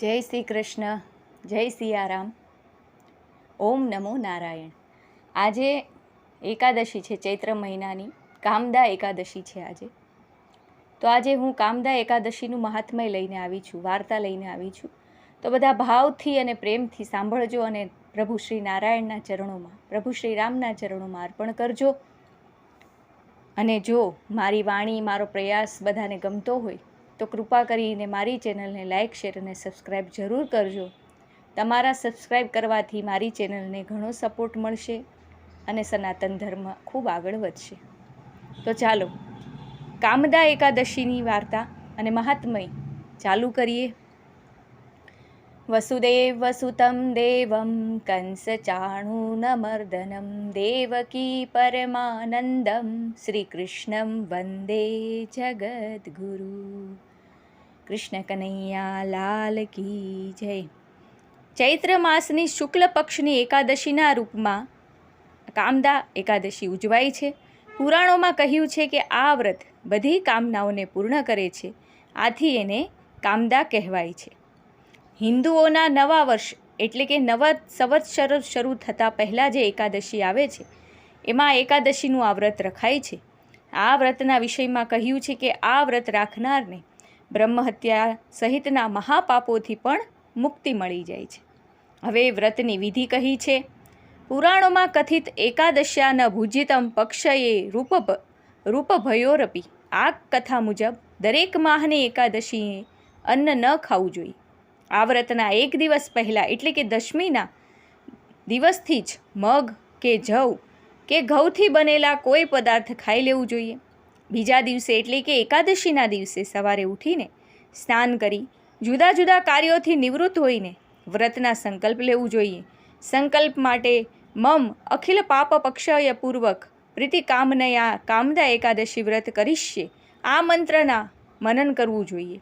જય શ્રી કૃષ્ણ, જય સિયારામ, ઓમ નમો નારાયણ. આજે એકાદશી છે, ચૈત્ર મહિનાની કામદા એકાદશી છે આજે. તો આજે હું કામદા એકાદશીનું મહાત્મય લઈને આવી છું, વાર્તા લઈને આવી છું. તો બધા ભાવથી અને પ્રેમથી સાંભળજો અને પ્રભુ શ્રી નારાયણના ચરણોમાં, પ્રભુ શ્રી રામના ચરણોમાં અર્પણ કરજો. અને જો મારી વાણી, મારો પ્રયાસ બધાને ગમતો હોય તો કૃપા કરીને મારી ચેનલને લાઇક, શેર અને સબસ્ક્રાઈબ જરૂર કરજો. તમારા સબસ્ક્રાઈબ કરવાથી મારી ચેનલને ઘણો સપોર્ટ મળશે અને સનાતન ધર્મ ખૂબ આગળ વધશે. તો ચાલો કામદા એકાદશીની વાર્તા અને મહાત્મય ચાલુ કરીએ. વસુદેવ વસુતમ દેવમ કંસ ચાણૂનમર્દનમ દેવકી પરમાનંદમ શ્રી કૃષ્ણમ વંદે જગદ્ગુરુ. કૃષ્ણ કનૈયા લાલ કી જય. ચૈત્ર માસની શુક્લ પક્ષની એકાદશીના રૂપમાં કામદા એકાદશી ઉજવાય છે. પુરાણોમાં કહ્યું છે કે આ વ્રત બધી કામનાઓને પૂર્ણ કરે છે, આથી એને કામદા કહેવાય છે. હિન્દુઓના નવા વર્ષ એટલે કે નવા સંવત્સર શરૂ થતાં પહેલાં જે એકાદશી આવે છે એમાં એકાદશીનું આ વ્રત રખાય છે. આ વ્રતના વિષયમાં કહ્યું છે કે આ વ્રત રાખનારને બ્રહ્મહત્યા સહિતના મહાપાપોથી પણ મુક્તિ મળી જાય છે. હવે વ્રતની વિધિ કહી છે. પુરાણોમાં કથિત એકાદશ્યા ન ભુજિતમ પક્ષયે રૂપભયોરપી. આ કથા મુજબ દરેક માહની એકાદશીએ અન્ન ન ખાવું જોઈએ. આ વ્રતના એક દિવસ પહેલાં એટલે કે દશમીના દિવસથી જ મગ કે જવ કે ઘઉંથી બનેલા કોઈ પદાર્થ ખાઈ લેવું જોઈએ. બીજા દિવસે એટલે કે એકાદશીના દિવસે સવારે ઉઠીને સ્નાન કરી જુદા જુદા કાર્યોથી નિવૃત્ત હોઈને વ્રતના સંકલ્પ લેવું જોઈએ. સંકલ્પ માટે મમ અખિલ પાપ પક્ષય પૂર્વક પ્રીતિ કામનયા કામદા એકાદશી વ્રત કરીશ્ય આ મંત્રના મનન કરવું જોઈએ.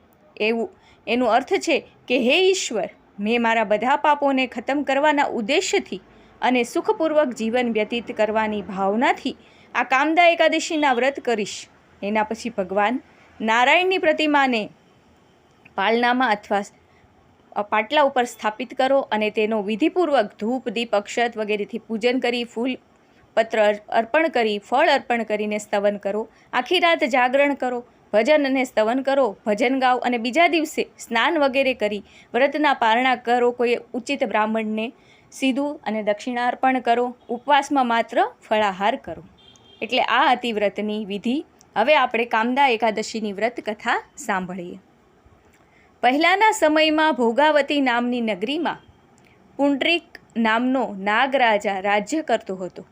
એનો અર્થ છે કે હે ઈશ્વર, મેં મારા બધા પાપોને ખતમ કરવાના ઉદ્દેશ્યથી અને સુખપૂર્વક જીવન વ્યતીત કરવાની ભાવનાથી આ કામદા એકાદશીના વ્રત કરીશ. એના પછી ભગવાન નારાયણની પ્રતિમાને પાલનામાં અથવા પાટલા ઉપર સ્થાપિત કરો અને તેનો વિધિપૂર્વક ધૂપ, દીપ, અક્ષત વગેરેથી પૂજન કરી, ફૂલ પત્ર અર્પણ કરી, ફળ અર્પણ કરીને સ્તવન કરો. આખી રાત જાગરણ કરો, ભજન અને સ્તવન કરો, ભજન ગાઓ અને બીજા દિવસે સ્નાન વગેરે કરી વ્રતના પારણા કરો. કોઈ ઉચિત બ્રાહ્મણને સીધું અને દક્ષિણા અર્પણ કરો. ઉપવાસમાં માત્ર ફળાહાર કરો. એટલે આ હતી વ્રતની વિધિ. હવે આપણે કામદા એકાદશીની વ્રત કથા સાંભળીએ. પહેલાંના સમયમાં ભોગાવતી નામની નગરીમાં પુંડરીક નામનો નાગરાજા રાજ્ય કરતો હતો.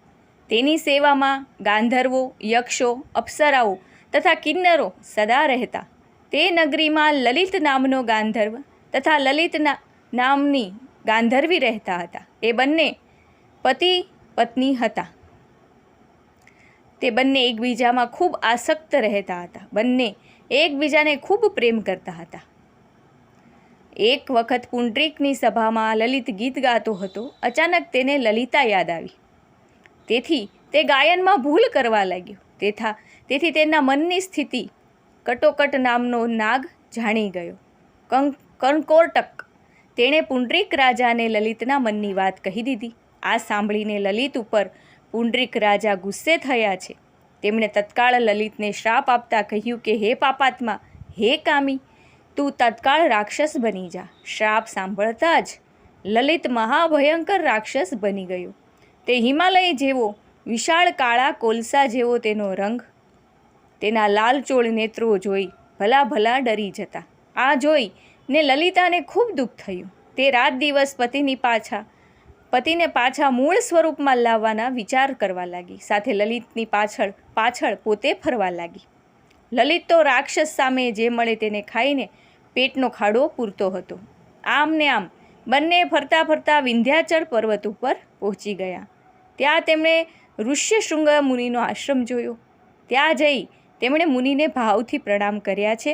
તેની સેવામાં ગાંધર્વો, યક્ષો, અપ્સરાઓ તથા કિન્નરો સદા રહેતા. તે નગરીમાં લલિત નામનો ગાંધર્વ તથા લલિત નામની ગાંધર્વી રહેતા હતા. એ બંને પતિ પત્ની હતા. તે બંને એકબીજામાં ખૂબ આસક્ત રહેતા હતા. બંને એકબીજાને ખૂબ પ્રેમ કરતા હતા. એક વખત પુંડરીકની સભામાં લલિત ગીત ગાતો હતો. અચાનક તેને લલિતા યાદ આવી. તેથી તે ગાયનમાં ભૂલ કરવા લાગ્યો. તેથી તેના મનની સ્થિતિ કટોકટ નામનો નાગ જાણી ગયો. કંકોરટક તેણે પુંડરીક રાજાને લલિતના મનની વાત કહી દીધી. આ સાંભળીને લલિત ઉપર પુંડરીક રાજા ગુસ્સે થયા છે. તેમણે તત્કાળ લલિતને શ્રાપ આપતા કહ્યું કે હે પાપાત્મા, હે કામી, તું તત્કાળ રાક્ષસ બની જા. શ્રાપ સાંભળતા જ લલિત મહાભયંકર રાક્ષસ બની ગયો. તે હિમાલય જેવો વિશાળ કાળા કોલસા જેવો તેનો રંગ. તેના લાલચોળ નેત્રો જોઈ ભલા ડરી જતા. આ જોઈ ને લલિતાને ખૂબ દુઃખ થયું. તે રાત દિવસ પતિને પાછા મૂળ સ્વરૂપમાં લાવવાના વિચાર કરવા લાગી. સાથે લલિતની પાછળ પોતે ફરવા લાગી. લલિત તો રાક્ષસ સામે જે મળે તેને ખાઈને પેટનો ખાડો પૂરતો હતો. આમ ને આમ બંને ફરતા ફરતા વિંધ્યાચળ પર્વત ઉપર પહોંચી ગયા. ત્યાં તેમણે ઋષ્યશૃંગ મુનિનો આશ્રમ જોયો. ત્યાં જઈ તેમણે મુનિને ભાવથી પ્રણામ કર્યા છે.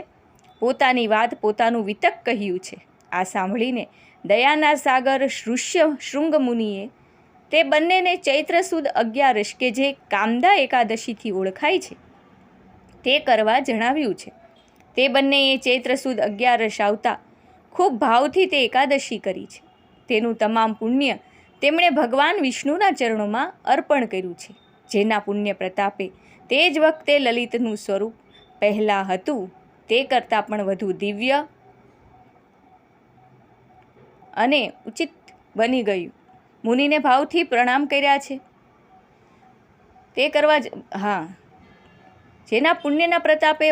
પોતાની વાત, પોતાનું વિતક કહ્યું છે. આ સાંભળીને દયાના સાગર ઋષ્યશૃંગ મુનિએ તે બંનેને ચૈત્ર સુદ 11 કે જે કામદા એકાદશીથી ઓળખાય છે તે કરવા જણાવ્યું છે. તે બંનેએ ચૈત્ર સુદ 11 આવતા ખૂબ ભાવથી તે એકાદશી કરી છે. તેનું તમામ પુણ્ય તેમણે ભગવાન વિષ્ણુના ચરણોમાં અર્પણ કર્યું છે. જેના પુણ્ય પ્રતાપે તે જ વખતે લલિતનું સ્વરૂપ પહેલાં હતું તે કરતાં પણ વધુ દિવ્ય અને ઉચિત બની ગયું. મુનિને ભાવથી પ્રણામ કર્યા છે. તે કરવા જ જેના પુણ્યના પ્રતાપે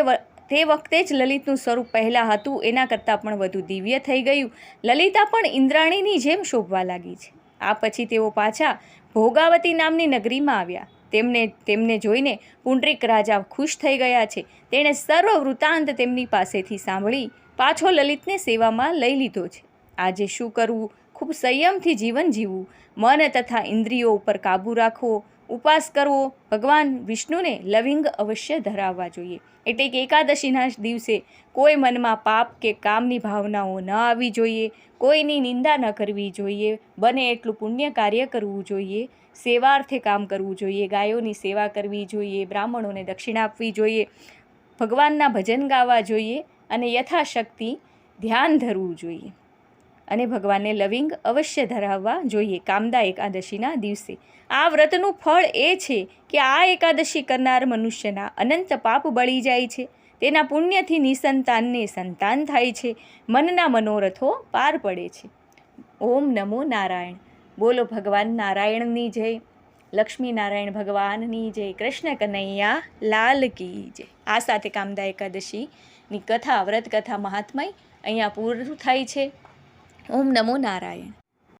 તે વખતે જ લલિતનું સ્વરૂપ પહેલાં હતું એના કરતાં પણ વધુ દિવ્ય થઈ ગયું. લલિતા પણ ઇન્દ્રાણીની જેમ શોભવા લાગી છે. આ પછી તેઓ પાછા ભોગાવતી નામની નગરીમાં આવ્યા. તેમને જોઈને પુંડરીક રાજા ખુશ થઈ ગયા છે. તેણે સર્વ વૃત્તાંત તેમની પાસેથી સાંભળી પાછો લલિતને સેવામાં લઈ લીધો છે. આજે શું કરવું? ખૂબ સંયમથી જીવન જીવવું, મન તથા ઇન્દ્રિયો ઉપર કાબૂ રાખવો, ઉપવાસ કરવો, ભગવાન વિષ્ણુને લવિંગ અવશ્ય ધરાવવા જોઈએ. એટલે કે એકાદશીના દિવસે કોઈ મનમાં પાપ કે કામની ભાવનાઓ ન આવવી જોઈએ, કોઈની નિંદા ન કરવી જોઈએ, બને એટલું પુણ્ય કાર્ય કરવું જોઈએ, સેવાર્થે કામ કરવું જોઈએ, ગાયોની સેવા કરવી જોઈએ, બ્રાહ્મણોને દક્ષિણા આપવી જોઈએ, ભગવાનના ભજન ગાવા જોઈએ અને યથાશક્તિ ધ્યાન ધરવું જોઈએ અને ભગવાનને લવિંગ અવશ્ય ધરાવવા જોઈએ કામદા એકાદશીના દિવસે. આ વ્રતનું ફળ એ છે કે આ એકાદશી કરનાર મનુષ્યના અનંત પાપ બળી જાય છે. તેના પુણ્યથી નિસંતાનને સંતાન થાય છે. મનના મનોરથો પાર પડે છે. ઓમ નમો નારાયણ. બોલો ભગવાન નારાયણની જય, લક્ષ્મી નારાયણ ભગવાનની જય, કૃષ્ણ કનૈયા લાલ કી જય. આ સાથે કામદા એકાદશીની કથા, વ્રત કથા મહાત્મય અહીંયા પૂરું થાય છે. ઓમ નમો નારાયણ.